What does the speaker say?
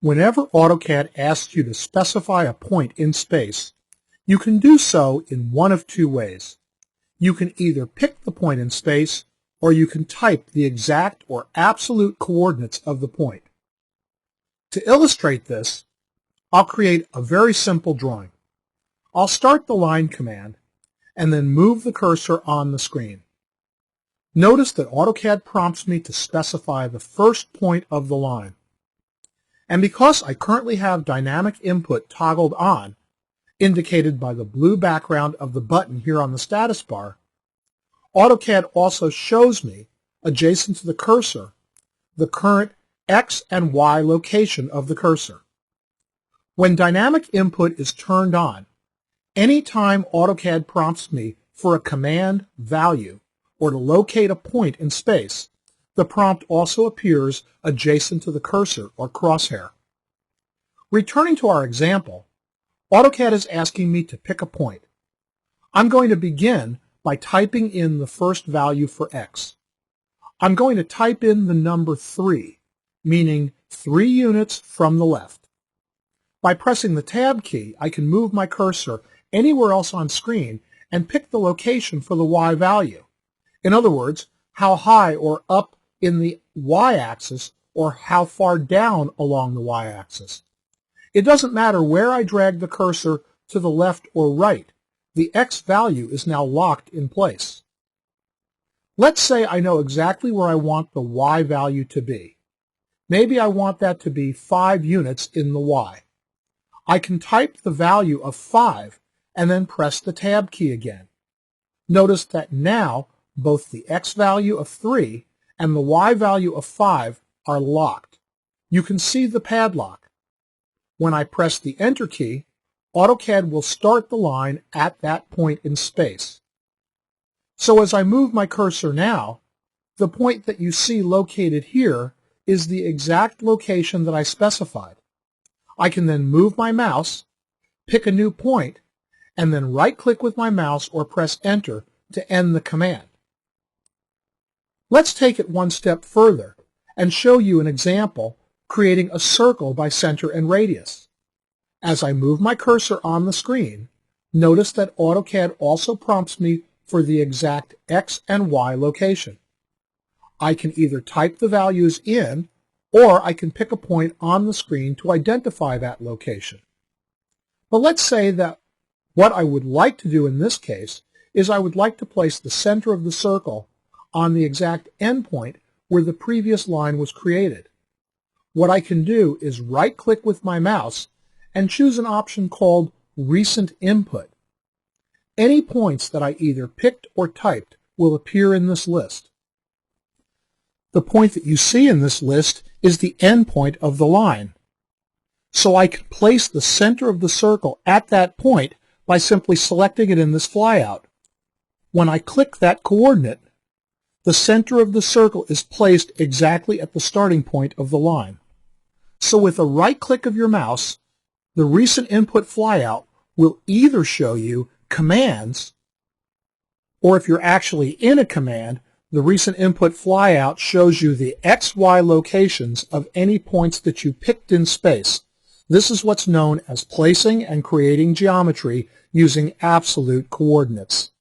Whenever AutoCAD asks you to specify a point in space, you can do so in one of two ways. You can either pick the point in space, or you can type the exact or absolute coordinates of the point. To illustrate this, I'll create a very simple drawing. I'll start the line command and then move the cursor on the screen. Notice that AutoCAD prompts me to specify the first point of the line. And because I currently have dynamic input toggled on, indicated by the blue background of the button here on the status bar, AutoCAD also shows me, adjacent to the cursor, the current X and Y location of the cursor. When dynamic input is turned on, anytime AutoCAD prompts me for a command value or to locate a point in space, the prompt also appears adjacent to the cursor or crosshair. Returning to our example, AutoCAD is asking me to pick a point. I'm going to begin by typing in the first value for X. I'm going to type in the number 3, meaning 3 units from the left. By pressing the Tab key, I can move my cursor anywhere else on screen and pick the location for the Y value. In other words, how high or up in the Y-axis or how far down along the Y-axis. It doesn't matter where I drag the cursor to the left or right. The X value is now locked in place. Let's say I know exactly where I want the Y value to be. Maybe I want that to be 5 units in the Y. I can type the value of 5 and then press the Tab key again. Notice that now both the X value of 3 and the Y value of 5 are locked. You can see the padlock. When I press the Enter key, AutoCAD will start the line at that point in space. So as I move my cursor now, the point that you see located here is the exact location that I specified. I can then move my mouse, pick a new point, and then right-click with my mouse or press Enter to end the command. Let's take it one step further and show you an example creating a circle by center and radius. As I move my cursor on the screen, notice that AutoCAD also prompts me for the exact X and Y location. I can either type the values in, or I can pick a point on the screen to identify that location. But let's say that what I would like to do in this case is I would like to place the center of the circle on the exact endpoint where the previous line was created. What I can do is right-click with my mouse and choose an option called Recent Input. Any points that I either picked or typed will appear in this list. The point that you see in this list is the endpoint of the line. So I can place the center of the circle at that point by simply selecting it in this flyout. When I click that coordinate, the center of the circle is placed exactly at the starting point of the line. So with a right-click of your mouse, the Recent Input flyout will either show you commands, or if you're actually in a command, the Recent Input flyout shows you the XY locations of any points that you picked in space. This is what's known as placing and creating geometry using absolute coordinates.